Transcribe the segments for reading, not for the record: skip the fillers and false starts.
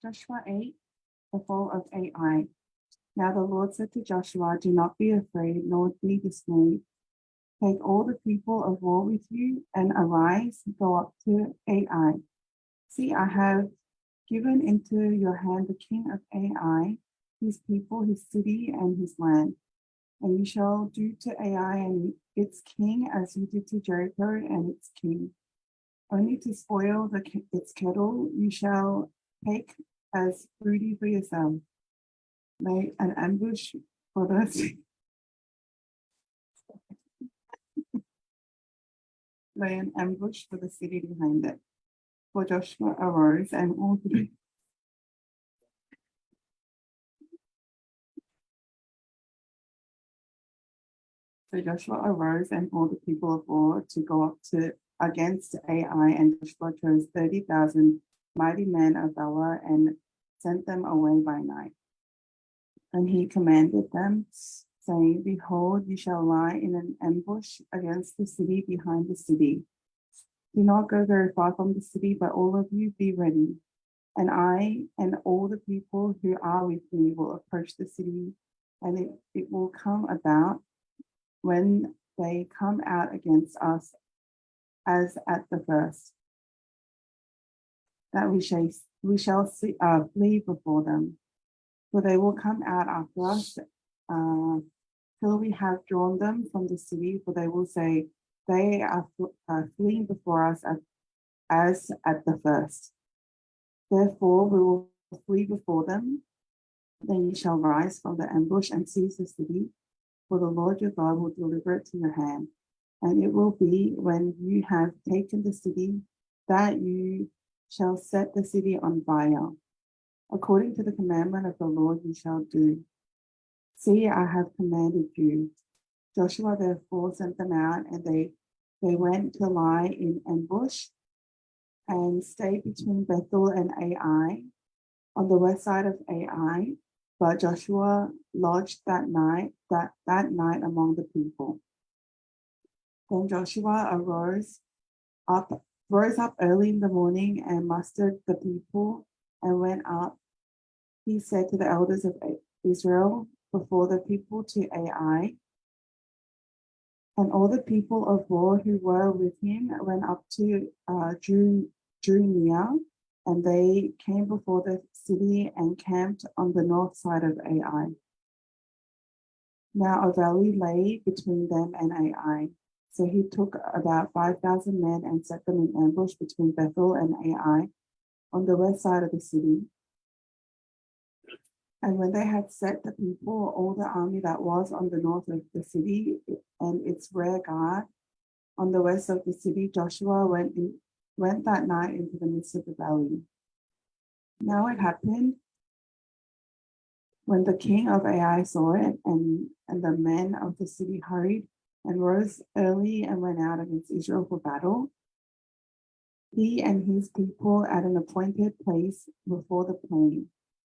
Joshua 8, the fall of Ai. Now the Lord said to Joshua, do not be afraid, nor be dismayed. Take all the people of war with you, and arise, go up to Ai. See, I have given into your hand the king of Ai, his people, his city, and his land. And you shall do to Ai and its king as you did to Jericho and its king. Only to spoil its cattle you shall take as booty for yourself. Lay an ambush for the lay an ambush for the city behind it. For Joshua arose and all the people of war to go up to against Ai, and Joshua chose 30,000 mighty men of valor and sent them away by night. And he commanded them, saying, behold, you shall lie in an ambush against the city behind the city. Do not go very far from the city, but all of you be ready. And I and all the people who are with me will approach the city, and it will come about when they come out against us as at the first, that we shall flee before them. For they will come out after us till we have drawn them from the city, for they will say, they are fleeing before us as at the first. Therefore we will flee before them. Then you shall rise from the ambush and seize the city, for the Lord your God will deliver it to your hand. And it will be when you have taken the city that you shall set the city on fire. According to the commandment of the Lord you shall do. See, I have commanded you. Joshua therefore sent them out, and they went to lie in ambush and stayed between Bethel and Ai on the west side of Ai. But Joshua lodged that night among the people. Then Joshua rose up early in the morning and mustered the people and went up. He said to the elders of Israel before the people to Ai, and all the people of war who were with him went up to drew near, and they came before the city and camped on the north side of Ai. Now a valley lay between them and Ai. So he took about 5,000 men and set them in ambush between Bethel and Ai on the west side of the city. And when they had set the people, all the army that was on the north of the city and its rear guard on the west of the city, Joshua went that night into the midst of the valley. Now it happened when the king of Ai saw it, and the men of the city hurried and rose early and went out against Israel for battle, he and his people at an appointed place before the plain.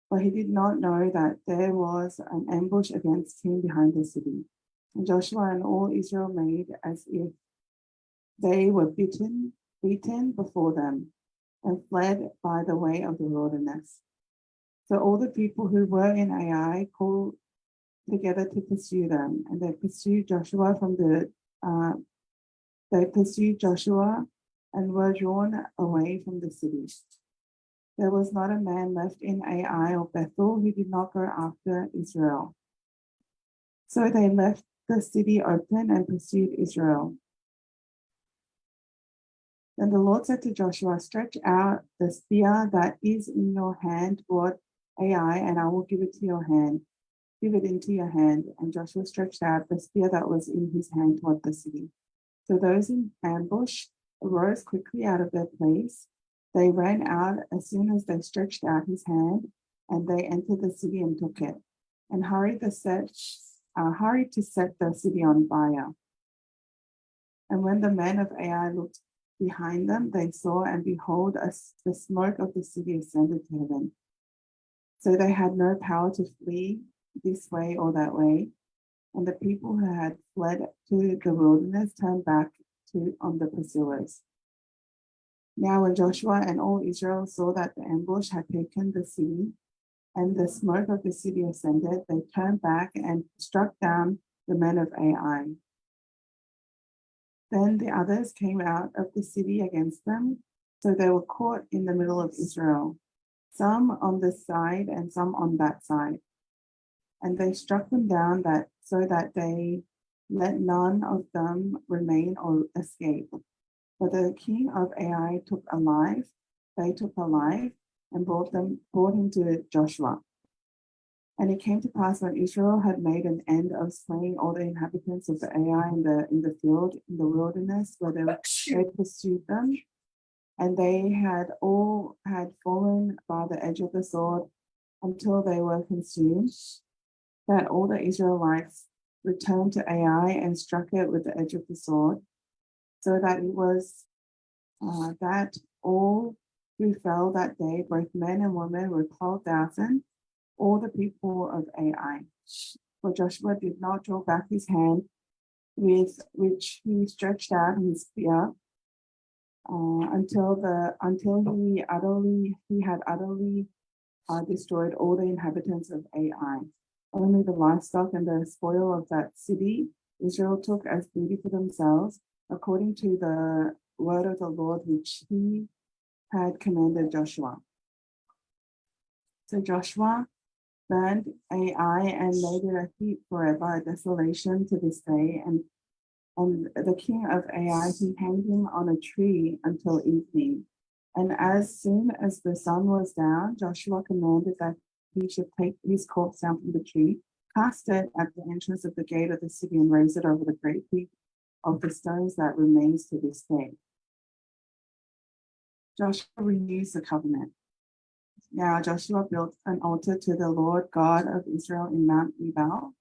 But he did not know that there was an ambush against him behind the city. And Joshua and all Israel made as if they were beaten before them, and fled by the way of the wilderness. So all the people who were in Ai called together to pursue them, and they pursued Joshua and were drawn away from the city. There was not a man left in Ai or Bethel who did not go after Israel. So they left the city open and pursued Israel. Then the Lord said to Joshua, stretch out the spear that is in your hand toward Ai, and I will give it to your hand. Give it into your hand. And Joshua stretched out the spear that was in his hand toward the city. So those in ambush arose quickly out of their place. They ran out as soon as they stretched out his hand, and they entered the city and took it, and hurried to set the city on fire. And when the men of Ai looked behind them, they saw, and behold, the smoke of the city ascended to heaven. So they had no power to flee this way or that way. And the people who had fled to the wilderness turned back on the pursuers. Now when Joshua and all Israel saw that the ambush had taken the city, and the smoke of the city ascended, they turned back and struck down the men of Ai. Then the others came out of the city against them, so they were caught in the middle of Israel, some on this side and some on that side. And they struck them down so that they let none of them remain or escape. But the king of Ai took alive, and brought him to Joshua. And it came to pass when Israel had made an end of slaying all the inhabitants of the Ai in the field, in the wilderness, where they pursued them, and they had fallen by the edge of the sword until they were consumed, that all the Israelites returned to Ai and struck it with the edge of the sword, so that it was that all who fell that day, both men and women, were 12,000, all the people of Ai. For Joshua did not draw back his hand, with which he stretched out his spear, until he had utterly destroyed all the inhabitants of Ai. Only the livestock and the spoil of that city Israel took as booty for themselves, according to the word of the Lord which he had commanded Joshua. So Joshua burned Ai and made it a heap forever, a desolation to this day. And the king of Ai, he hanged him on a tree until evening. And as soon as the sun was down, Joshua commanded that he should take his corpse down from the tree, cast it at the entrance of the gate of the city, and raise it over the great heap of the stones that remains to this day. Joshua renews the covenant. Now Joshua built an altar to the Lord God of Israel in Mount Ebal,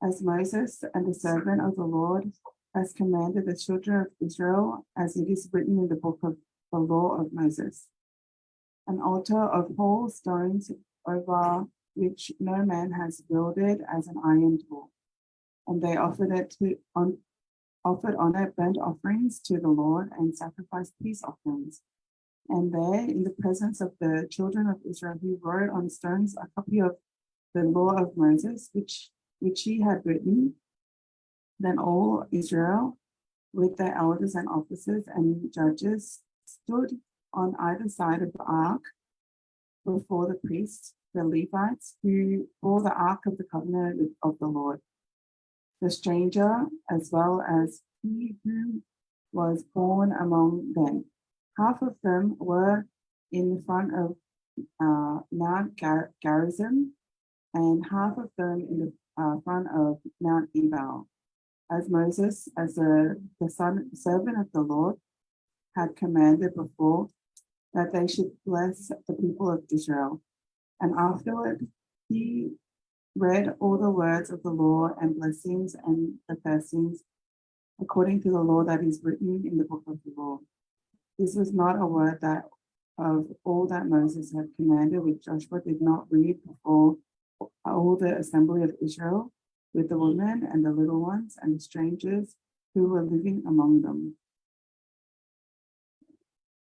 as Moses and the servant of the Lord has commanded the children of Israel, as it is written in the book of the law of Moses. An altar of whole stones over which no man has builded as an iron tool. And they offered on it burnt offerings to the Lord and sacrificed peace offerings. And there, in the presence of the children of Israel, he wrote on stones a copy of the law of Moses, which he had written. Then all Israel, with their elders and officers and judges, stood on either side of the ark before the priests, the Levites, who bore the ark of the covenant of the Lord, the stranger, as well as he who was born among them. Half of them were in front of Mount Gerizim, and half of them in the front of Mount Ebal, as Moses, as the servant of the Lord, had commanded before, that they should bless the people of Israel. And afterward, he read all the words of the law and blessings and the cursings, according to the law that is written in the book of the law. This was not a word that of all that Moses had commanded, which Joshua did not read before all the assembly of Israel, with the women and the little ones and the strangers who were living among them.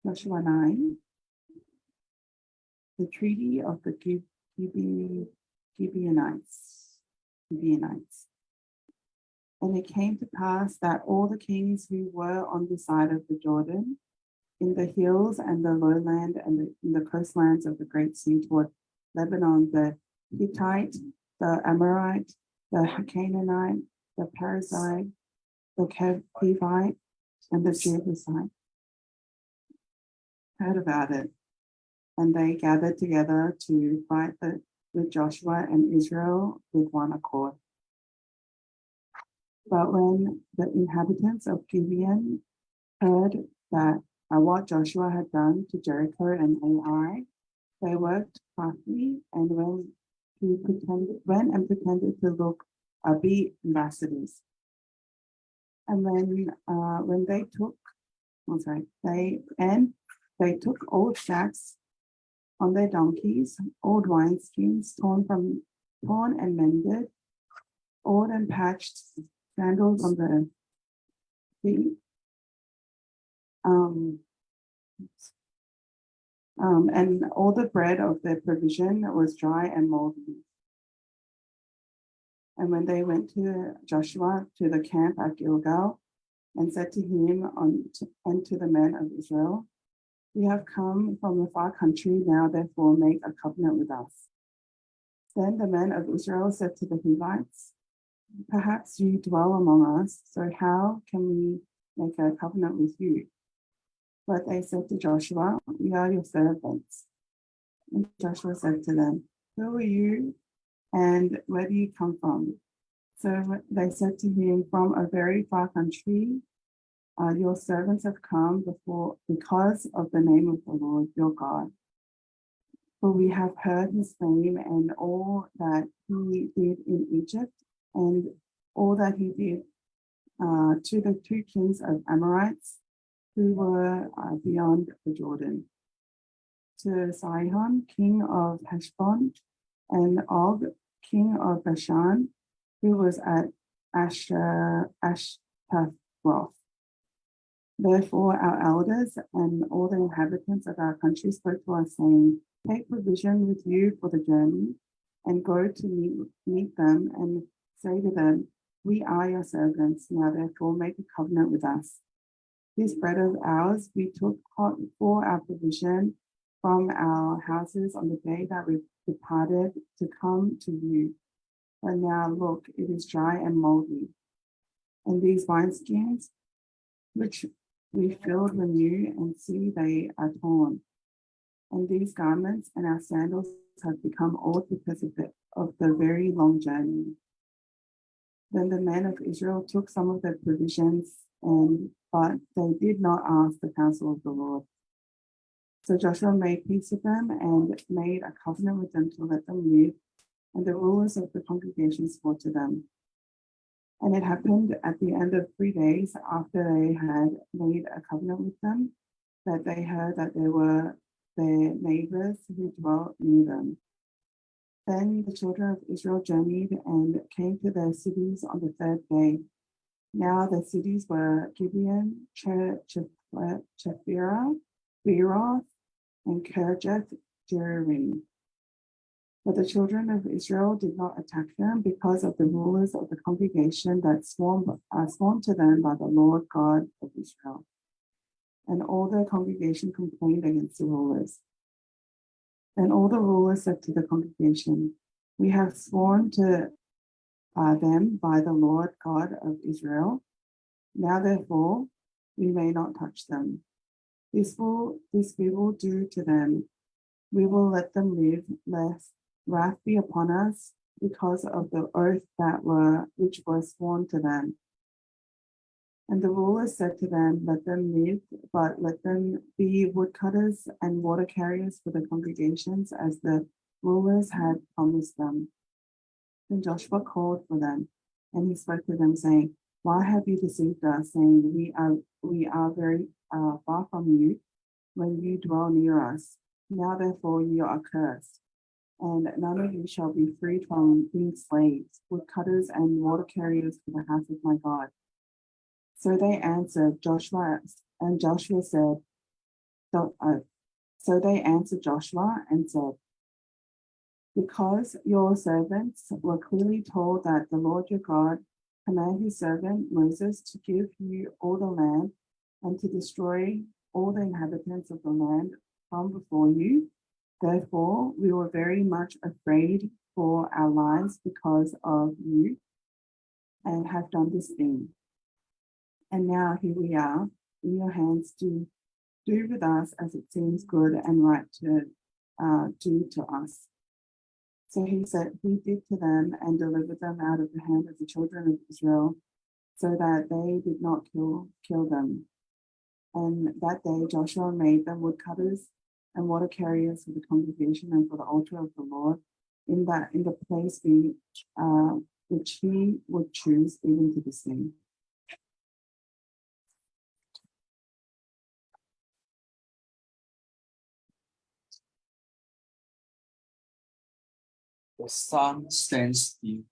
Joshua 9, the treaty of the Gibeonites. And it came to pass that all the kings who were on the side of the Jordan, in the hills and the lowland and in the coastlands of the great sea toward Lebanon, the Hittite, the Amorite, the Canaanite, the Perizzite, the Hivite, and the Jebusite heard about it, and they gathered together to fight with Joshua and Israel with one accord. But when the inhabitants of Gibeon heard that what Joshua had done to Jericho and Ai, they worked crafty and went and pretended to look be ambassadors. And then when they took old sacks on their donkeys, old wineskins torn and mended, old and patched sandals on the feet, And all the bread of their provision was dry and moldy. And when they went to Joshua to the camp at Gilgal and said to him and to the men of Israel, "We have come from a far country, now therefore make a covenant with us." Then the men of Israel said to the Hivites, "Perhaps you dwell among us, so how can we make a covenant with you?" But they said to Joshua, "We are your servants." And Joshua said to them, "Who are you and where do you come from?" So they said to him, "From a very far country, your servants have come because of the name of the Lord your God. For we have heard his fame and all that he did in Egypt and all that he did to the two kings of Amorites who were beyond the Jordan, to Sihon, king of Heshbon, and Og, king of Bashan, who was at Ashtaroth. Therefore, our elders and all the inhabitants of our country spoke to us, saying, Take provision with you for the journey, and go to meet them, and say to them, We are your servants, now therefore make a covenant with us. This bread of ours we took for our provision from our houses on the day that we departed to come to you. But now look, it is dry and moldy. And these wineskins, which we filled were new, and see, they are torn. And these garments and our sandals have become old because of the very long journey. Then the men of Israel took some of their provisions, but they did not ask the counsel of the Lord. So Joshua made peace with them and made a covenant with them to let them live, and the rulers of the congregation swore to them. And it happened at the end of 3 days after they had made a covenant with them, that they heard that there were their neighbors who dwelt near them. Then the children of Israel journeyed and came to their cities on the 3rd day. Now the cities were Gibeon, Chephirah, Beeroth, and Kirjath Jearim. But the children of Israel did not attack them because of the rulers of the congregation that sworn to them by the Lord God of Israel. And all the congregation complained against the rulers. Then all the rulers said to the congregation, We have sworn to them by the Lord God of Israel. Now therefore, we may not touch them. This we will do to them. We will let them live, lest wrath be upon us because of the oath which was sworn to them. And the rulers said to them, Let them live, but let them be woodcutters and water carriers for the congregations, as the rulers had promised them. Then Joshua called for them, and he spoke to them, saying, Why have you deceived us, saying, We are very far from you, when you dwell near us? Now therefore you are cursed, and none of you shall be freed from being slaves, woodcutters and water carriers for the house of my God. So they answered Joshua, and Joshua said, So they answered Joshua and said, Because your servants were clearly told that the Lord your God commanded his servant Moses to give you all the land and to destroy all the inhabitants of the land from before you. Therefore, we were very much afraid for our lives because of you, and have done this thing. And now here we are in your hands to do with us as it seems good and right to do to us. So he did to them and delivered them out of the hand of the children of Israel, so that they did not kill them. And that day Joshua made them woodcutters and water carriers for the congregation and for the altar of the Lord, in the place which he would choose, even to this day. The sun stands still.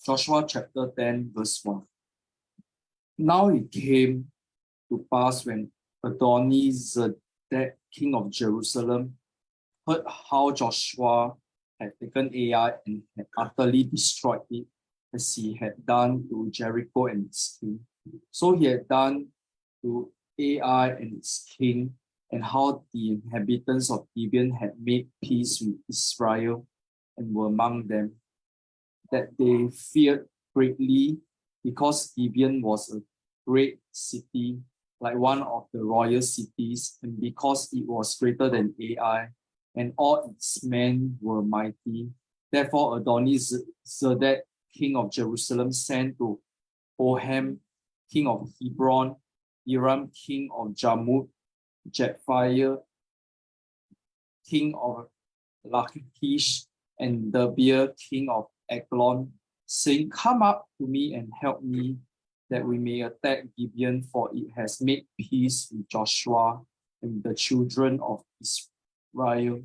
Joshua chapter 10, verse 1. Now it came to pass when Adonizedek, king of Jerusalem, heard how Joshua had taken Ai and had utterly destroyed it, as he had done to Jericho and its king. So he had done to Ai and its king, and how the inhabitants of Gibeon had made peace with Israel and were among them, that they feared greatly, because Gibeon was a great city, like one of the royal cities, and because it was greater than Ai, and all its men were mighty. Therefore Adonizedek, king of Jerusalem, sent to Hoham, king of Hebron, Hiram, king of Jarmuth, Jephthah, king of Lachish, and Debir, king of Eglon, saying, Come up to me and help me, that we may attack Gibeon, for it has made peace with Joshua and the children of Israel.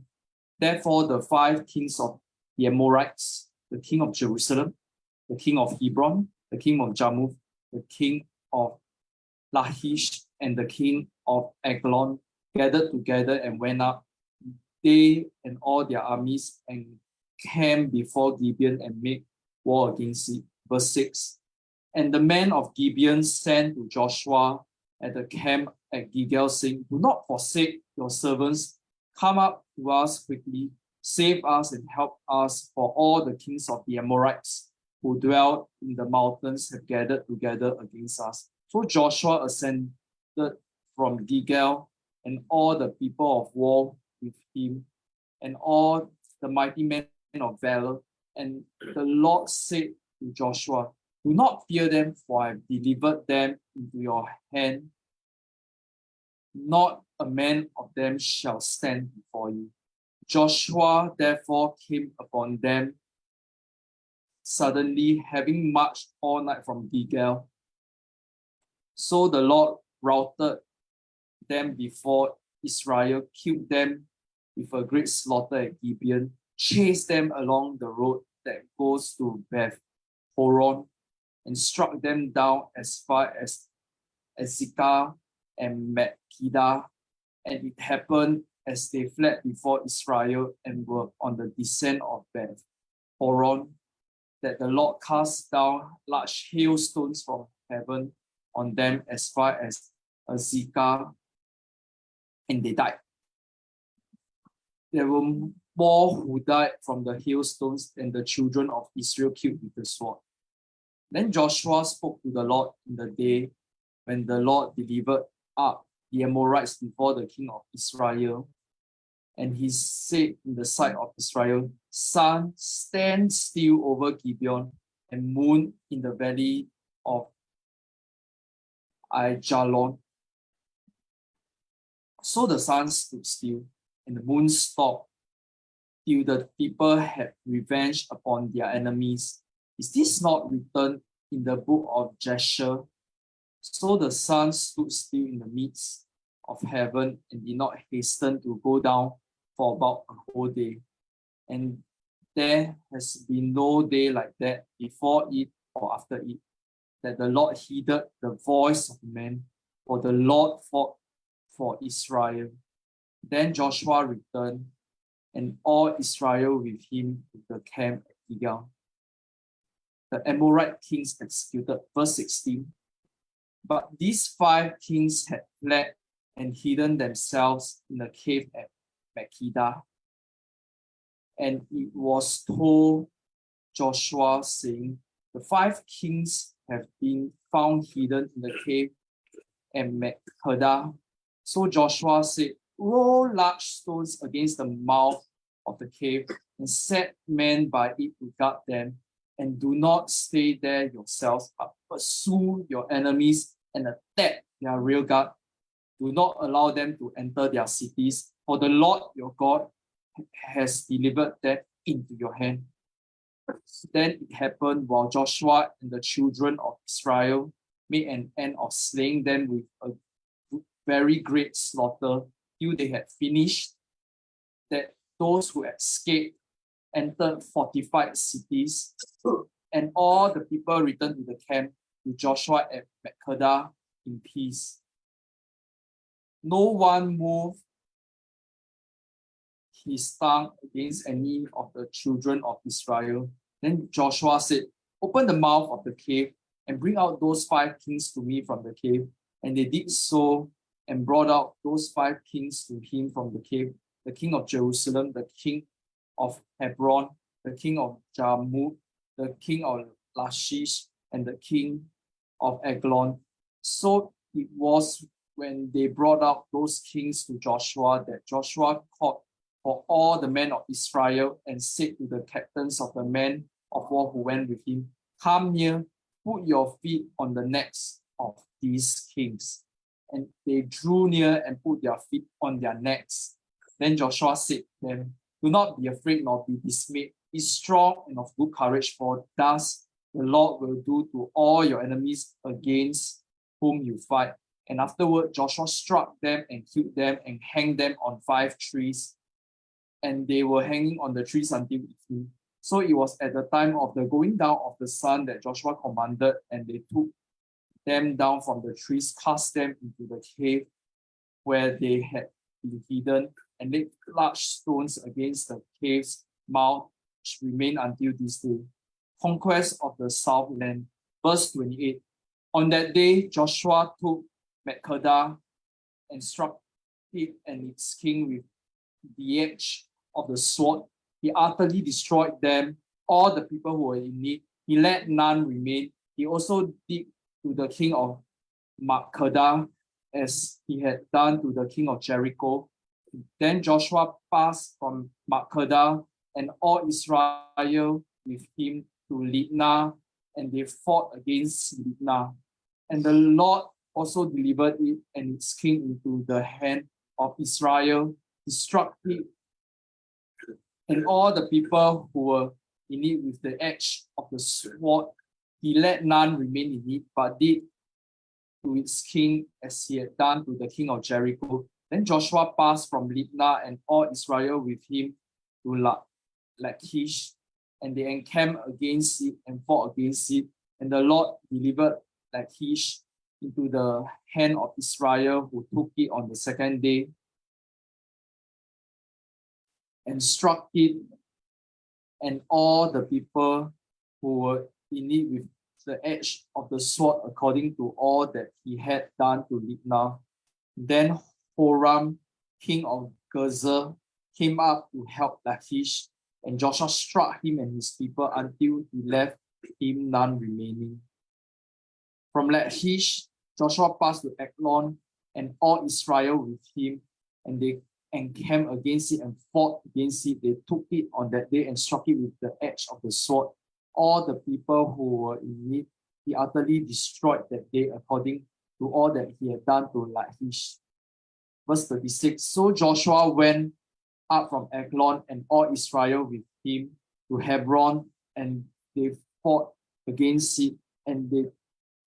Therefore the 5 kings of the Amorites, the king of Jerusalem, the king of Hebron, the king of Jarmuth, the king of Lachish, and the king of Eglon, gathered together and went up, they and all their armies, and camped before Gibeon and made war against it. Verse 6. And the men of Gibeon sent to Joshua at the camp at Gilgal, saying, Do not forsake your servants. Come up to us quickly, save us and help us, for all the kings of the Amorites who dwell in the mountains have gathered together against us. So Joshua ascended from Gilgal, and all the people of war with him, and all the mighty men of valor. And the Lord said to Joshua, Do not fear them, for I have delivered them into your hand. Not a man of them shall stand before you. Joshua therefore came upon them suddenly, having marched all night from Gilgal. So the Lord routed them before Israel, killed them with a great slaughter at Gibeon, chased them along the road that goes to Beth Horon, and struck them down as far as Azekah and Makkedah. And it happened as they fled before Israel and were on the descent of Beth Horon, that the Lord cast down large hailstones from heaven on them as far as Azekah, and they died. There were more who died from the hailstones than the children of Israel killed with the sword. Then Joshua spoke to the Lord in the day when the Lord delivered up the Amorites before the king of Israel. And he said in the sight of Israel, Sun, stand still over Gibeon, and moon in the valley of Aijalon. So the sun stood still, and the moon stopped, till the people had revenge upon their enemies. Is this not written in the book of Jasher? So the sun stood still in the midst of heaven and did not hasten to go down for about a whole day. And there has been no day like that before it or after it, that the Lord heeded the voice of man, for the Lord fought for Israel. Then Joshua returned, and all Israel with him to the camp at Gilgal. The Amorite kings executed. Verse 16. But these 5 kings had fled and hidden themselves in a cave at Makkedah. And it was told Joshua, saying, The 5 kings have been found hidden in the cave at Makkedah. So Joshua said, Roll large stones against the mouth of the cave, and set men by it to guard them, and do not stay there yourselves, but pursue your enemies and attack their rear guard. Do not allow them to enter their cities, for the Lord your God has delivered them into your hand. Then it happened while Joshua and the children of Israel made an end of slaying them with a very great slaughter, till they had finished, that those who escaped entered fortified cities, and all the people returned to the camp to Joshua at Makkedah in peace. no one moved his tongue against any of the children of Israel. Then Joshua said, open the mouth of the cave and bring out those 5 kings to me from the cave. And they did so and brought out those 5 kings to him from the cave, the king of Jerusalem, the king of Hebron, the king of Jarmuth, the king of Lachish, and the king of Eglon. So it was when they brought out those kings to Joshua that Joshua called for all the men of Israel and said to the captains of the men of war who went with him, come near, put your feet on the necks of these kings. And they drew near and put their feet on their necks. Then Joshua said to them, do not be afraid nor be dismayed. Be strong and of good courage, for thus the Lord will do to all your enemies against whom you fight. And afterward, Joshua struck them and killed them and hanged them on 5 trees. And they were hanging on the trees until evening. So it was at the time of the going down of the sun that Joshua commanded, and they took them down from the trees, cast them into the cave where they had been hidden, and laid large stones against the cave's mouth, which remain until this day. Conquest of the Southland. Verse 28. On that day, Joshua took Makkedah and struck it and its king with the edge of the sword. He utterly destroyed them, all the people who were in it. He let none remain. He also did to the king of Makkedah as he had done to the king of Jericho. Then Joshua passed from Makkedah and all Israel with him to Libnah, and they fought against Libnah. And the Lord also delivered it and its king into the hand of Israel. He struck it and all the people who were in it with the edge of the sword. He let none remain in it, but did to its king as he had done to the king of Jericho. Then Joshua passed from Libnah and all Israel with him to Lachish, and they encamped against it and fought against it. And the Lord delivered Lachish into the hand of Israel, who took it on the 2nd day and struck it and all the people who were in it with the edge of the sword, according to all that he had done to Libnah. Then Horam, king of Gezer, came up to help Lachish, and Joshua struck him and his people until he left him none remaining. From Lachish, Joshua passed to Eglon and all Israel with him, and they encamped against it and fought against it. They took it on that day and struck it with the edge of the sword. All the people who were in it, he utterly destroyed that day according to all that he had done to Lachish. Verse 36, so Joshua went up from Eglon and all Israel with him to Hebron, and they fought against it, and they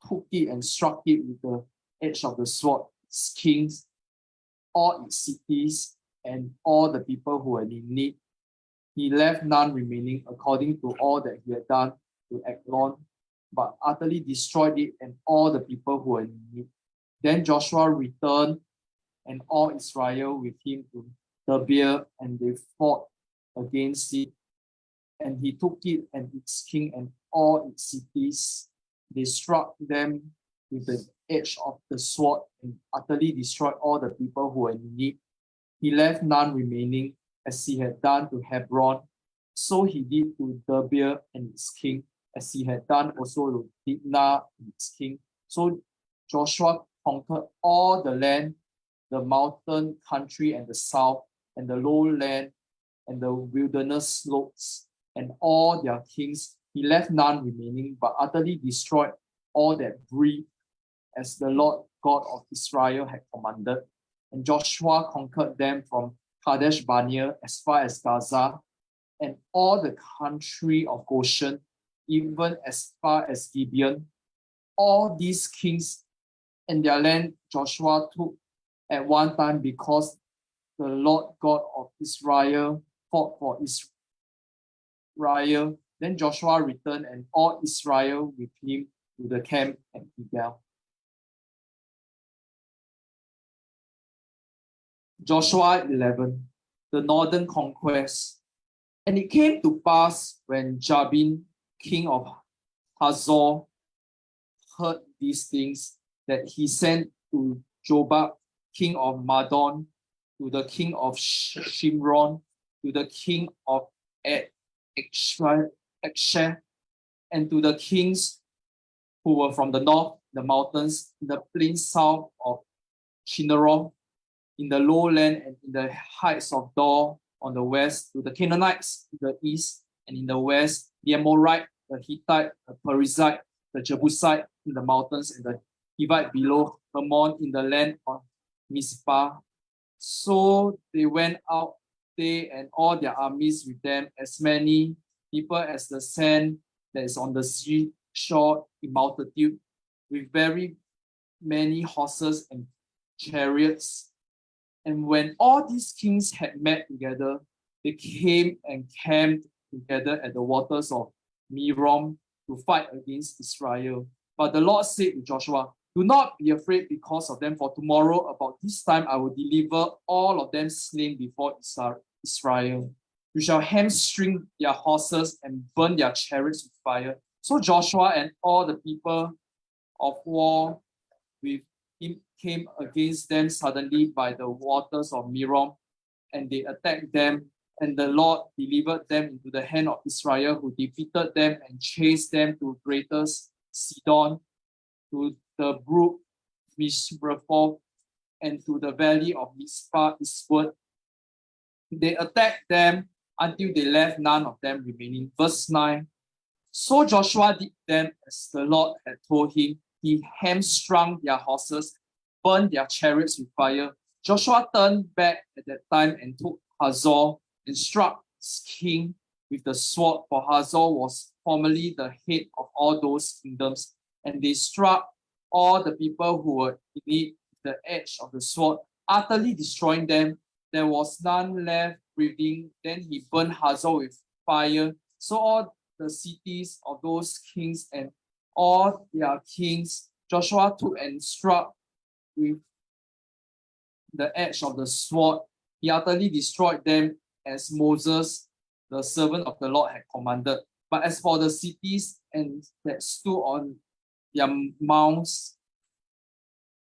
took it and struck it with the edge of the sword, its kings, all its cities, and all the people who were in it. He left none remaining according to all that he had done to Eglon, but utterly destroyed it and all the people who were in it. Then Joshua returned and all Israel with him to Bibbja, and they fought against it. And he took it and its king and all its cities. They struck them with the edge of the sword and utterly destroyed all the people who were in it. He left none remaining, as he had done to Hebron. So he did to Bibbja and its king, as he had done also to Libnah and its king. So Joshua conquered all the land, the mountain country and the south, and the lowland, and the wilderness slopes, and all their kings. He left none remaining, but utterly destroyed all that breathed, as the Lord God of Israel had commanded. And Joshua conquered them from Kadesh Barnea as far as Gaza, and all the country of Goshen, even as far as Gibeon. All these kings and their land Joshua took at one time, because the Lord God of Israel fought for Israel. Then Joshua returned and all Israel with him to the camp at Gibeon. Joshua 11, the northern conquest. And it came to pass when Jabin, king of Hazor, heard these things, that he sent to Jobab, king of Madon, to the king of Shimron, to the king of Ekshah, and to the kings who were from the north, the mountains, in the plains south of Chinneroth, in the lowland and in the heights of Dor on the west, to the Canaanites in the east, and in the west, the Amorite, the Hittite, the Perizzite, the Jebusite in the mountains, and the Hivite below Hermon in the land of Mizpah. So they went out, they and all their armies with them, as many people as the sand that is on the seashore in multitude, with very many horses and chariots. And when all these kings had met together, they came and camped together at the waters of Merom to fight against Israel. But the Lord said to Joshua, do not be afraid because of them, for tomorrow about this time I will deliver all of them slain before Israel. You shall hamstring their horses and burn their chariots with fire. So Joshua and all the people of war with him came against them suddenly by the waters of Merom, and they attacked them. And the Lord delivered them into the hand of Israel, who defeated them and chased them to greater Sidon, to the brook Mishrephon, and to the valley of Mizpah eastward. They attacked them until they left none of them remaining. Verse 9. So Joshua did them as the Lord had told him. He hamstrung their horses, burned their chariots with fire. Joshua turned back at that time and took Hazor and struck his king with the sword, for Hazor was formerly the head of all those kingdoms. And they struck all the people who were in it with the edge of the sword, utterly destroying them. There was none left breathing. Then he burned Hazor with fire. So all the cities of those kings and all their kings Joshua took and struck with the edge of the sword. He utterly destroyed them as Moses, the servant of the Lord, had commanded. But as for the cities and that stood on their mounds,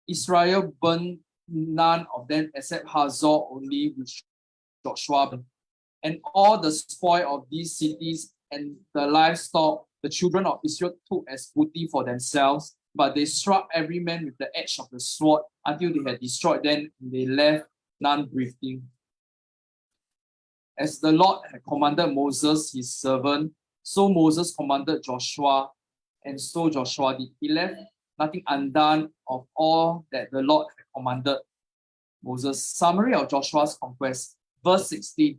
Israel burned none of them except Hazor only, which Joshua burned. And all the spoil of these cities and the livestock the children of Israel took as booty for themselves, but they struck every man with the edge of the sword until they had destroyed them, and they left none breathing. As the Lord had commanded Moses, his servant, so Moses commanded Joshua, and so Joshua did. He left nothing undone of all that the Lord had commanded Moses. Summary of Joshua's conquest. Verse 16.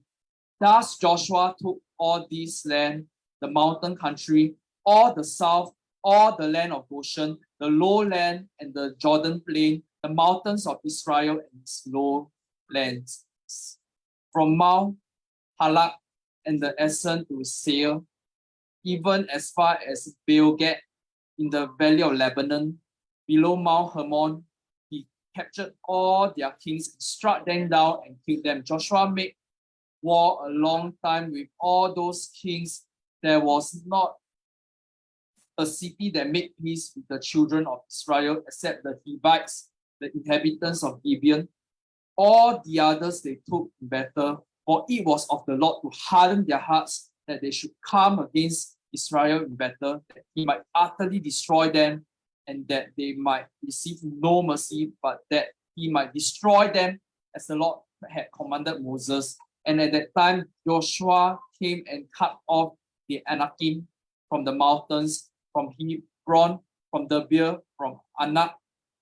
Thus Joshua took all this land, the mountain country, all the south, all the land of Goshen, the lowland and the Jordan plain, the mountains of Israel and its lowlands, from Mount Halak and the Essen to Seir, even as far as Baalgad in the valley of Lebanon, below Mount Hermon. He captured all their kings, struck them down and killed them. Joshua made war a long time with all those kings. There was not a city that made peace with the children of Israel except the Hivites, the inhabitants of Gibeon. All the others they took in battle, for it was of the Lord to harden their hearts, that they should come against Israel in battle, that he might utterly destroy them, and that they might receive no mercy, but that he might destroy them as the Lord had commanded Moses. And at that time, Joshua came and cut off the Anakim from the mountains, from Hebron, from Debir, from Anak,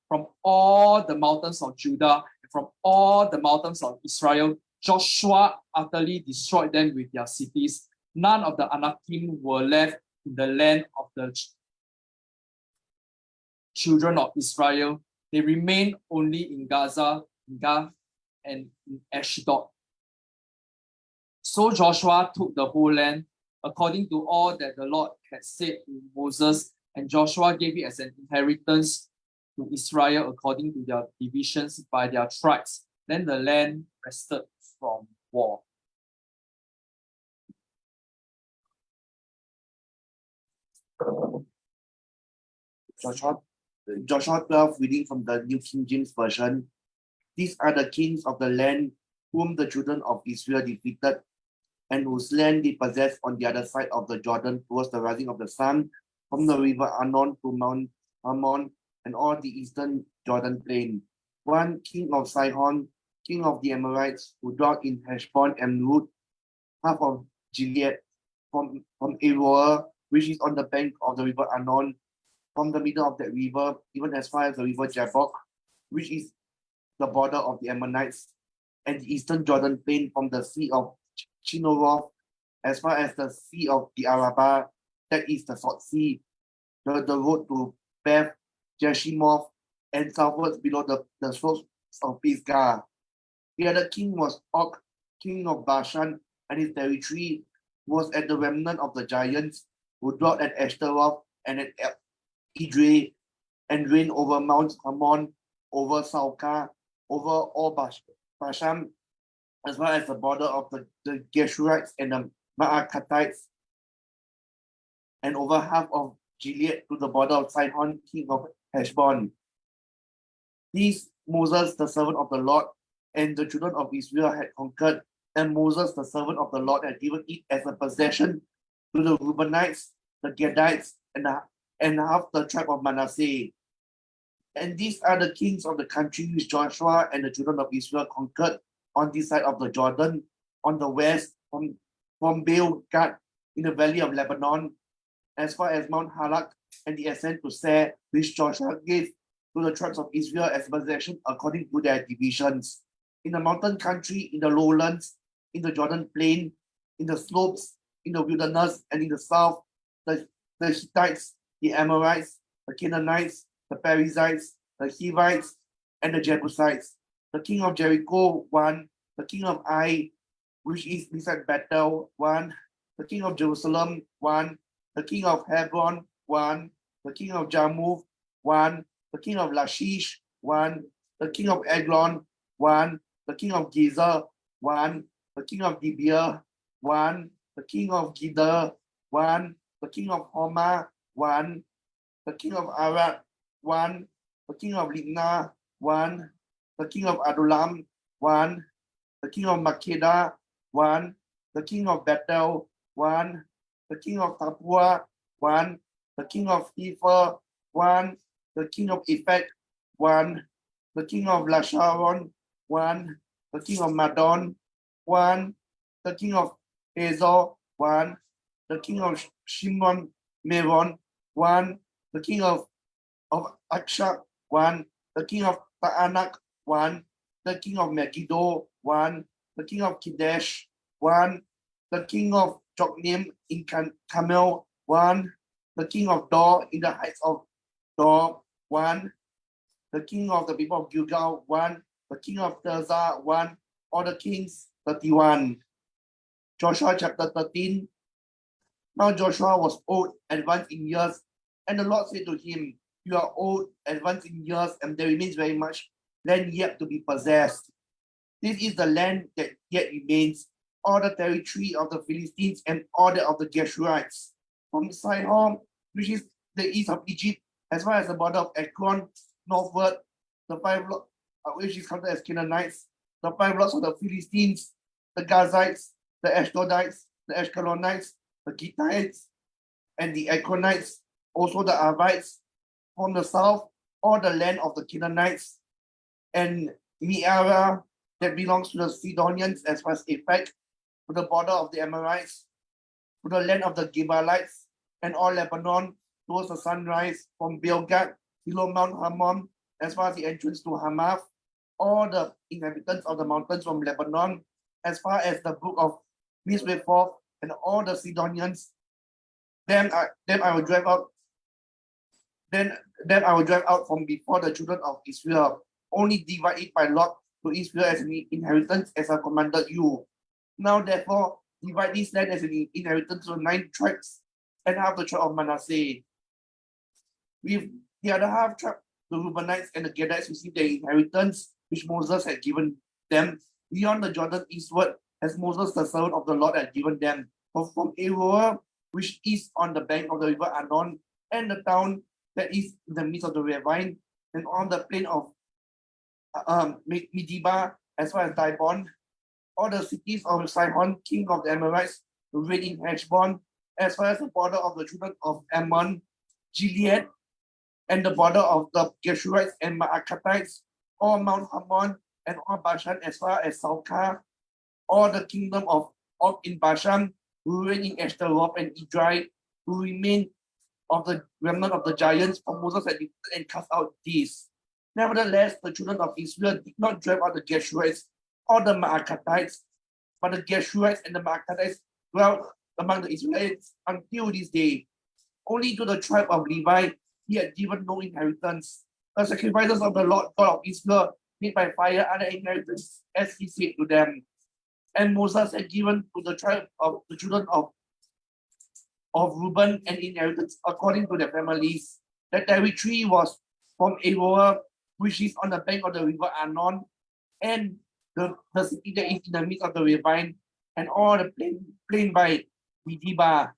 from all the mountains of Judah, and from all the mountains of Israel. Joshua utterly destroyed them with their cities. None of the Anakim were left in the land of the children of Israel. They remained only in Gaza, in Gath, and in Ashdod. So Joshua took the whole land, according to all that the Lord had said to Moses, and Joshua gave it as an inheritance to Israel according to their divisions by their tribes. Then the land rested from war. Joshua 12, reading from the New King James Version. These are the kings of the land whom the children of Israel defeated, and whose land they possessed on the other side of the Jordan towards the rising of the sun, from the river Arnon to Mount Hermon, and all the eastern Jordan plain. One king of Sihon, king of the Amorites, who dwelt in Heshbon and ruled half of Gilead, from Aroer, which is on the bank of the river Arnon, from the middle of that river, even as far as the river Jabbok, which is the border of the Ammonites, and the eastern Jordan plain from the sea of Chinoroth, as far as the sea of the Arabah, that is the Salt Sea, the road to Beth Jeshimoth, and southwards below the slopes of Pisgah. The other king was Og, king of Bashan, and his territory was at the remnant of the giants who dwelt at Ashtaroth and at Idre, and reigned over Mount Hermon, over Salka, over all Bashan, as well as the border of the Geshurites and the Maacathites, and over half of Gilead to the border of Sihon, king of Heshbon. These Moses, the servant of the Lord, and the children of Israel had conquered, and Moses, the servant of the Lord, had given it as a possession to the Reubenites, the Gadites, and half the tribe of Manasseh. And these are the kings of the country which Joshua and the children of Israel conquered on this side of the Jordan, on the west, from Baal-Gad in the valley of Lebanon, as far as Mount Halak, and the ascent to Seir, which Joshua gave to the tribes of Israel as possession according to their divisions. In the mountain country, in the lowlands, in the Jordan plain, in the slopes, in the wilderness, and in the south, the Hittites, the Amorites, the Canaanites, the Perizzites, the Hivites, and the Jebusites. The king of Jericho, one. The king of Ai, which is beside Bethel, one. The king of Jerusalem, one. The king of Hebron, one. The king of Jarmuth, one. The king of Lachish, one. The king of Eglon, one. The king of Gezer, one. The king of Gibeah, one. The king of Geder, one. The king of Homa, one. The king of Arad, one. The king of Libnah, one. The king of Adullam, one. The king of Makkedah, one. The king of Bethel, one. The king of Tapua, one. The king of Hepher, one. The king of Ephek, one. The king of Lasharon, one. The king of Madon, one. The king of Hazor, one. The king of Shimon Meron, one. The king of Akshak, one. The king of Ta'anak, one. The king of Megiddo, one. The king of Kadesh, one. The king of Jokneam in Carmel, one. The king of Dor in the heights of Dor, one. The king of the people of Gilgal, one. The king of Tirzah, one. All the kings, 31. Joshua chapter 13. Now Joshua was old, advanced in years, and the Lord said to him, "You are old, advanced in years, and there remains very much land yet to be possessed. This is the land that yet remains, all the territory of the Philistines and all that of the Geshurites, from Sihon, which is the east of Egypt, as far as the border of Ekron, northward, the 5 lots, which is counted as Canaanites, the 5 lots of the Philistines, the Gazites, the Ashdodites, the Ashkelonites, the Gittites, and the Ekronites, also the Avites, from the south, all the land of the Canaanites, and Meara that belongs to the Sidonians as far as Ephek, to the border of the Amorites, to the land of the Gebalites, and all Lebanon towards the sunrise, from Baal-Gad below Mount Hermon, as far as the entrance to Hamath, all the inhabitants of the mountains from Lebanon, as far as the brook of Misrephoth, and all the Sidonians. Then I will drive out. Then I will drive out from before the children of Israel. Only divide it by lot to Israel as an inheritance, as I commanded you. Now therefore divide this land as an inheritance to 9 tribes, and half the tribe of Manasseh. With the other half tribe, the Reubenites and the Gadites received their inheritance, which Moses had given them beyond the Jordan eastward, as Moses, the servant of the Lord, had given them. For from Aroer, which is on the bank of the river Arnon, and the town that is in the midst of the ravine, and on the plain of Medeba, as well as Dibon, all the cities of Sihon, king of the Amorites, who reigned in Heshbon, as well as the border of the children of Ammon, Gilead, and the border of the Geshurites and Maacathites, all Mount Hammon, and all Bashan, as far as Salcah, all the kingdom of Og in Bashan, who reigned in Ashtaroth and Edrei, who remained of the remnant of the giants, for Moses had defeated and cast out these. Nevertheless, the children of Israel did not drive out the Geshurites or the Maacathites, but the Geshurites and the Maacathites dwelt among the Israelites until this day. Only to the tribe of Levi he had given no inheritance. The sacrifices of the Lord God of Israel made by fire are the inheritance, as he said to them. And Moses had given to the tribe of the children of Reuben an inheritance according to their families. The territory was from Aroer, which is on the bank of the river Arnon, and the city that is in the midst of the ravine, and all the plain by Medeba,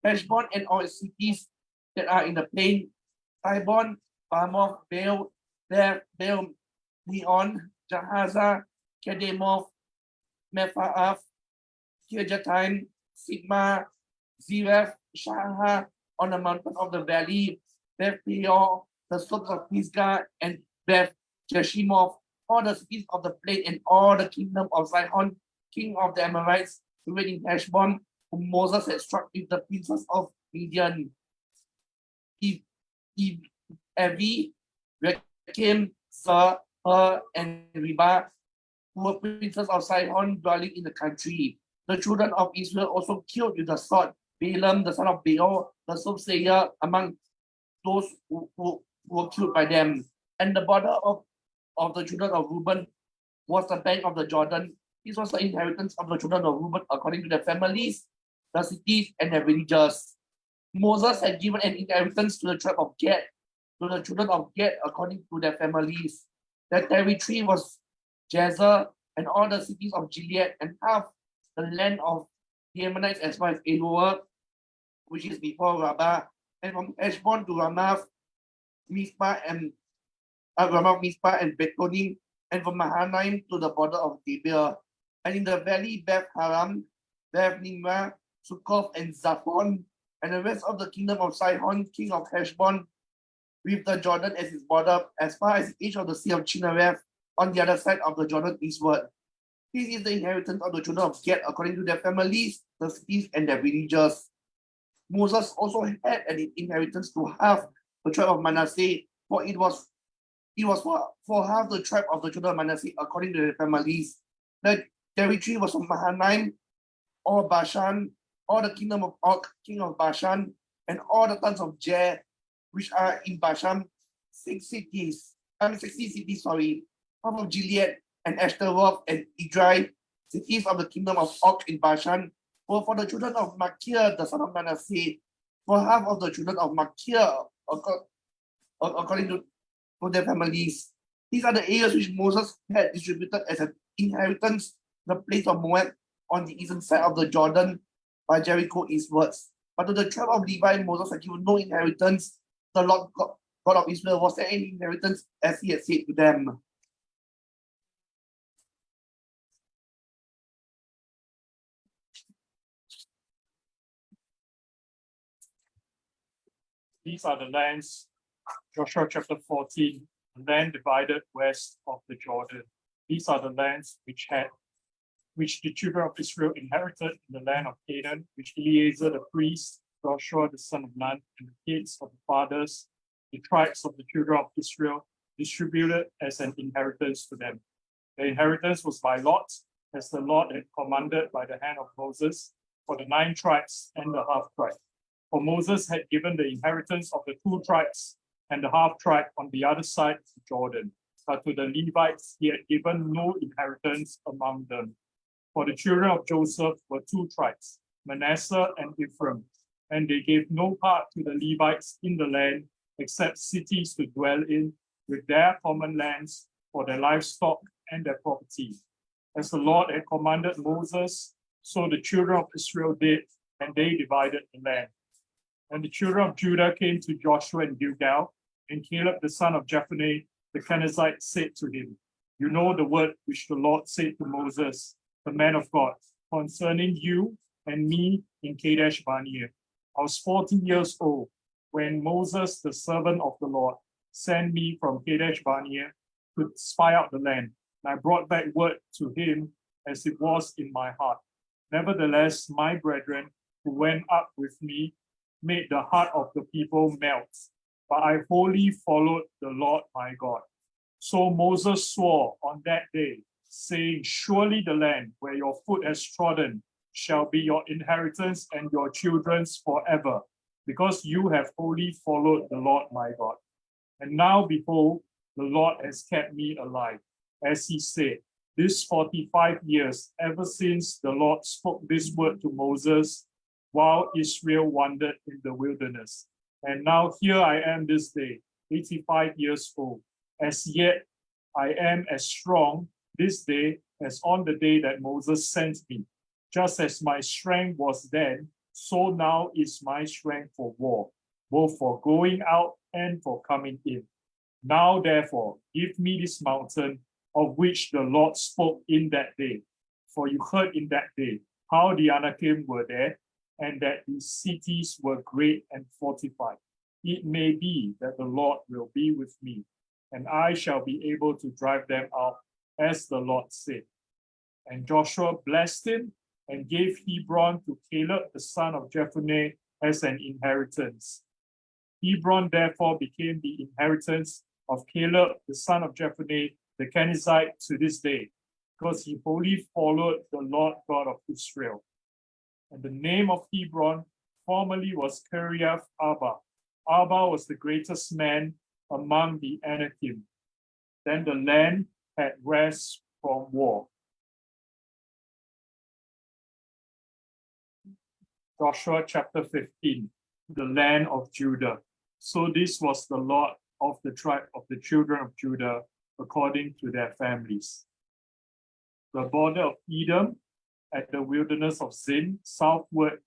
Heshbon, and all its cities that are in the plain, Dibon, Bamoth, Baal, Meon, Jahaza, Kedemoth, Mephaath, Kirjataim, Sigma, Zereth, Shaha, on the mountain of the valley, Beth Peor, the slopes of Pisgah, and Beth Jeshimoth, all the cities of the plain, and all the kingdom of Sihon, king of the Amorites, who reigned in Heshbon, whom Moses had struck with the princes of Midian. Evi, Rekem, Sar, and Reba, who were princes of Sihon, dwelling in the country. The children of Israel also killed with the sword Balaam, the son of Beor, the soothsayer, among those who were killed by them. And the border of the children of Reuben was the bank of the Jordan. This was the inheritance of the children of Reuben according to their families, the cities, and their villages. Moses had given an inheritance to the tribe of Gad, to the children of Gad according to their families. Their territory was Jazer and all the cities of Gilead, and half the land of the Ammonites as far as Aroer, which is before Rabbah, and from Heshbon to Ramath, Mizpah, and Betonim, and from Mahanaim to the border of Gibeah, and in the valley Beth Haram, Beth Nimrah, Sukkoth, and Zaphon, and the rest of the kingdom of Sihon, king of Heshbon, with the Jordan as its border, as far as the edge of the sea of Chinnereth, on the other side of the Jordan eastward. This is the inheritance of the children of Gad according to their families, the cities, and their villages. Moses also had an inheritance to half the tribe of Manasseh, for it was for half the tribe of the children of Manasseh according to their families. The territory was from Mahanaim, or Bashan, all the kingdom of Og, king of Bashan, and all the towns of Jair, which are in Bashan, 60 cities, half of Gilead, and Ashtaroth, and Edrei, cities of the kingdom of Og in Bashan, were for the children of Machir, the son of Manasseh, for half of the children of Machir, according to their families. These are the areas which Moses had distributed as an inheritance, the place of Moab on the eastern side of the Jordan by Jericho eastwards. But to the tribe of Levi, Moses had given no inheritance. The Lord God of Israel was their inheritance, as he had said to them. These are the lands, Joshua chapter 14, the land divided west of the Jordan. These are the lands which the children of Israel inherited in the land of Canaan, which Eleazar the priest, Joshua the son of Nun, and the kids of the fathers, the tribes of the children of Israel, distributed as an inheritance to them. The inheritance was by lot, as the Lord had commanded by the hand of Moses, for the 9 tribes and the half tribe. For Moses had given the inheritance of the 2 tribes and the half tribe on the other side of the Jordan, but to the Levites he had given no inheritance among them. For the children of Joseph were 2 tribes, Manasseh and Ephraim, and they gave no part to the Levites in the land except cities to dwell in, with their common lands for their livestock and their property. As the Lord had commanded Moses, so the children of Israel did, and they divided the land. And the children of Judah came to Joshua in Gilgal, and Caleb the son of Jephunneh the Kenizzite said to him, You know the word which the Lord said to Moses, the man of God, concerning you and me in Kadesh Barnea. I was 40 years old when Moses, the servant of the Lord, sent me from Kadesh Barnea to spy out the land. And I brought back word to him as it was in my heart. Nevertheless, my brethren who went up with me made the heart of the people melt, but I wholly followed the Lord my God. So Moses swore on that day, saying, Surely the land where your foot has trodden shall be your inheritance and your children's forever, because you have wholly followed the Lord my God. And now, behold, the Lord has kept me alive, as he said, this 45 years, ever since the Lord spoke this word to Moses, while Israel wandered in the wilderness. And now here I am this day, 85 years old. As yet, I am as strong this day as on the day that Moses sent me. Just as my strength was then, so now is my strength for war, both for going out and for coming in. Now, therefore, give me this mountain of which the Lord spoke in that day. For you heard in that day how the Anakim were there, and that the cities were great and fortified. It may be that the Lord will be with me, and I shall be able to drive them out, as the Lord said. And Joshua blessed him and gave Hebron to Caleb the son of Jephunneh as an inheritance. Hebron therefore became the inheritance of Caleb the son of Jephunneh the Kenizzite to this day, because he wholly followed the Lord God of Israel. And the name of Hebron formerly was Kiriath Arba. Arba was the greatest man among the Anakim. Then the land had rest from war. Joshua chapter 15, the land of Judah. So this was the lot of the tribe of the children of Judah according to their families. The border of Edom at the wilderness of Zin, southward,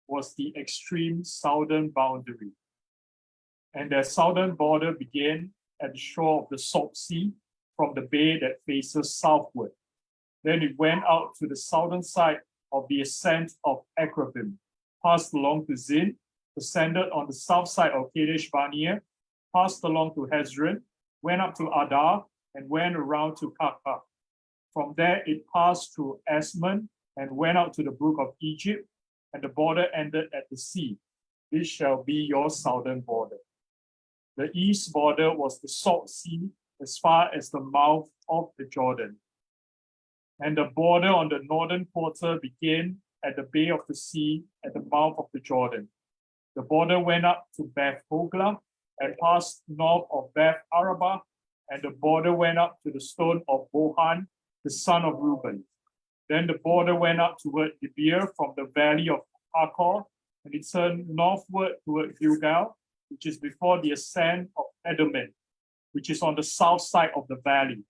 was the extreme southern boundary. And their southern border began at the shore of the Salt Sea from the bay that faces southward. Then it went out to the southern side of the ascent of Akrabim, passed along to Zin, descended on the south side of Kadesh Barnea, passed along to Hezron, went up to Adar, and went around to Karka. From there it passed through Asmon and went out to the brook of Egypt, and the border ended at the sea. This shall be your southern border. The east border was the Salt Sea as far as the mouth of the Jordan. And the border on the northern quarter began at the bay of the sea at the mouth of the Jordan. The border went up to Beth Hogla and passed north of Beth Araba, and the border went up to the stone of Bohan, the son of Reuben. Then the border went up toward Gibeah from the valley of Achor, and it turned northward toward Gilgal, which is before the ascent of Edomim, which is on the south side of the valley.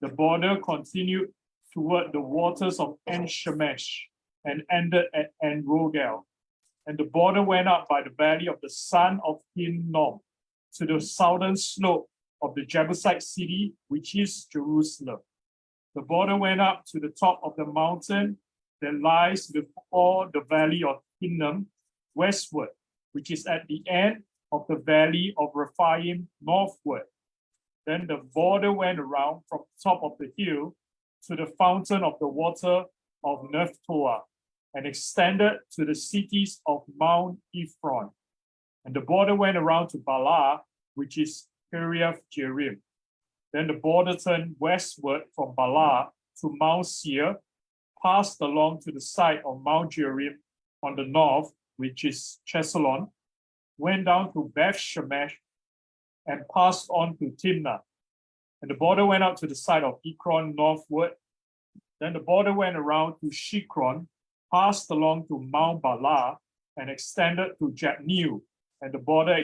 The border continued toward the waters of En-Shemesh and ended at En-Rogel. And the border went up by the valley of the son of Hinnom to the southern slope of the Jebusite city, which is Jerusalem. The border went up to the top of the mountain that lies before the valley of Hinnom westward, which is at the end of the valley of Rephaim northward. Then the border went around from the top of the hill to the fountain of the water of Nephtoah, and extended to the cities of Mount Ephron. And the border went around to Bala, which is Kiriath Jearim. Then the border turned westward from Bala to Mount Seir, passed along to the side of Mount Jearim on the north, which is Chesalon, went down to Beth Shemesh, and passed on to Timnah. And the border went out to the side of Ekron northward. Then the border went around to Shikron, passed along to Mount Bala, and extended to Jabneel, and the border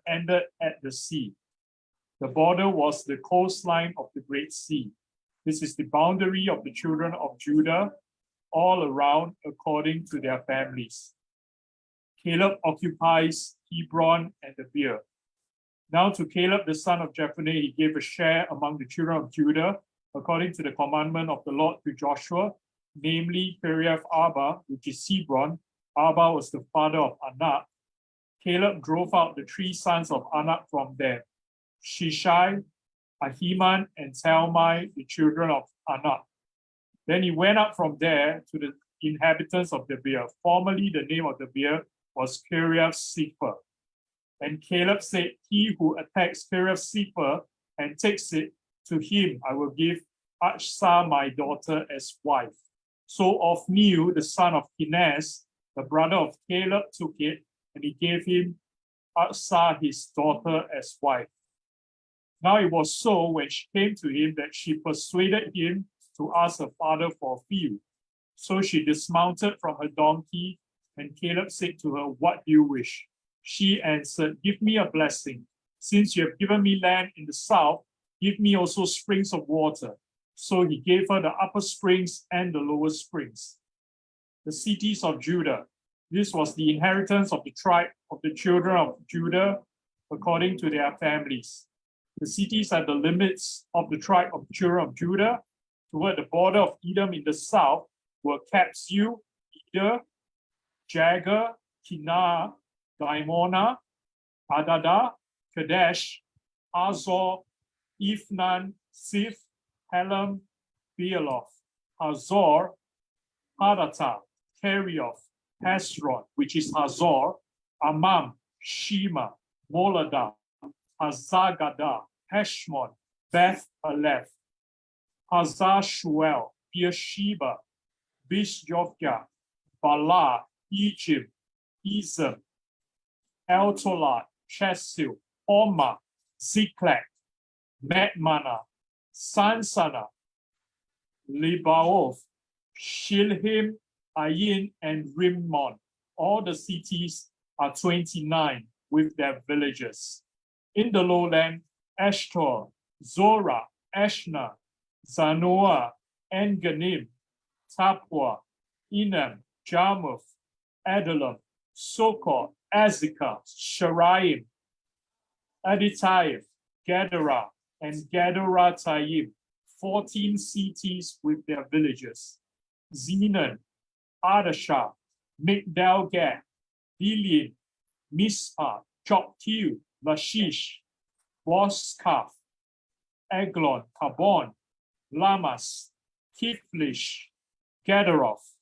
ended at the sea. The border was the coastline of the Great Sea. This is the boundary of the children of Judah all around according to their families. Caleb occupies Hebron and the Beer. Now to Caleb the son of Jephunneh he gave a share among the children of Judah according to the commandment of the Lord to Joshua, namely Kiriath Arba, which is Hebron. Arba was the father of Anak. Caleb drove out the 3 sons of Anak from there, Shishai, Ahiman, and Talmai, the children of Anak. Then he went up from there to the inhabitants of the Beer. Formerly the name of the Beer was Kiriath Sefer. And Caleb said, he who attacks Kiriath Sefer and takes it, to him I will give Achsah my daughter as wife. So Othniel, the son of Kenaz, the brother of Caleb, took it, and he gave him Achsah his daughter as wife. Now it was so when she came to him that she persuaded him to ask her father for a field. So she dismounted from her donkey, and Caleb said to her, what do you wish? She answered, give me a blessing. Since you have given me land in the south, give me also springs of water. So he gave her the upper springs and the lower springs. The cities of Judah. This was the inheritance of the tribe of the children of Judah according to their families. The cities at the limits of the tribe of the children of Judah toward the border of Edom in the south were Kabzeel, Eder, Jagur, Kinah, Dimona, Adada, Kadesh, Hazor, Ifnan, Sif, Helam, Bealoth, Hazor, Hadattah, Kerioth, Hezron, which is Hazor, Amam, Shema, Moladah, Hazagadah, Heshmon, Beth Aleph, Hazar Shuel, Beersheba, Bishjovka, Bala, Egypt, Ezem, Eltolad, Chesil, Hormah, Ziklag, Madmannah, Sansannah, Lebaoth, Shilhim, Ayin, and Rimmon. All the cities are 29 with their villages. In the lowland, Ashtor, Zorah, Ashna, Zanoah, En-Ganim, Tapua, Enam, Jarmuth, Adullam, Sokor, Azekah, Sharaim, Aditaim, Gadara, and Gadarataim, 14 cities with their villages. Zenon, Adashah, Migdal-Gad, Bilin, Mizpah, Joktheel, Lachish, Bozkath, Eglon, Kabon, Lamas, Kiflish, Gederoth,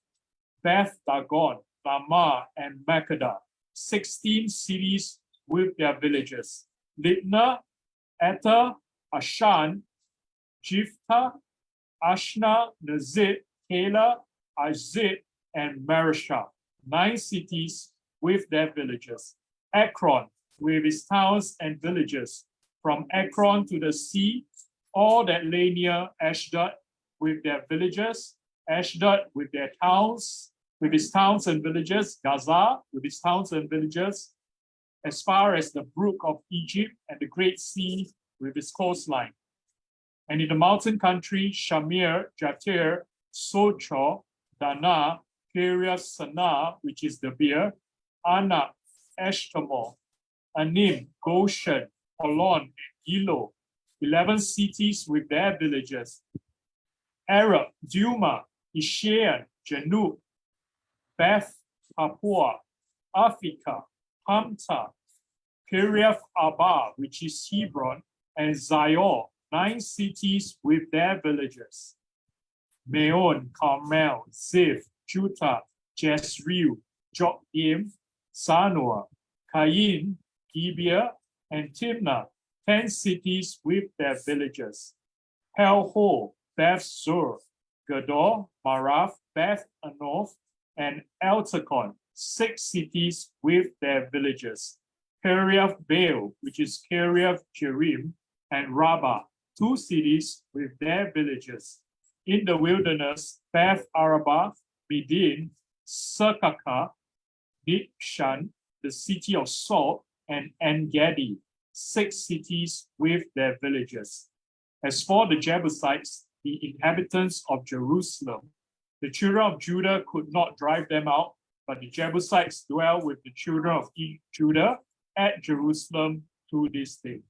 Beth Dagon, Lamar, and Makkedah, 16 cities with their villages. Libnah, Ether, Ashan, Jiphthah, Ashna, Nazit, Keilah, Azit, and Mareshah, 9 cities with their villages. Ekron, with its towns and villages, from Ekron to the sea, all that lay near Ashdod with their villages, Ashdod with their towns, with its towns and villages, Gaza with its towns and villages, as far as the brook of Egypt and the great sea with its coastline. And in the mountain country, Shamir, Jatir, Sochor, Dana, Kiriath Sanah, which is the Beer, Anak, Eshtamoh, Anim, Goshen, Holon, and Gilo, 11 cities with their villages. Arab, Duma, Ishean, Janub, Beth Tapua, Africa, Hamta, Kiriath Arba, which is Hebron, and Zior, 9 cities with their villages. Meon, Carmel, Ziph, Juttah, Jezreel, Jokneam, Sanoah, Cain, Gibeah, and Timnah, 10 cities with their villages. Helho, Beth Zur, Gedor, Marath, Beth Anoth, and Eltekon, 6 cities with their villages. Kiriath Baal, which is Kiriath Jearim, and Rabbah, 2 cities with their villages. In the wilderness, Beth Arabah, Midin, Sekaka, Nibshan, the city of salt, and En-Gedi, 6 cities with their villages. As for the Jebusites, the inhabitants of Jerusalem. The children of Judah could not drive them out, but the Jebusites dwell with the children of Judah at Jerusalem to this day.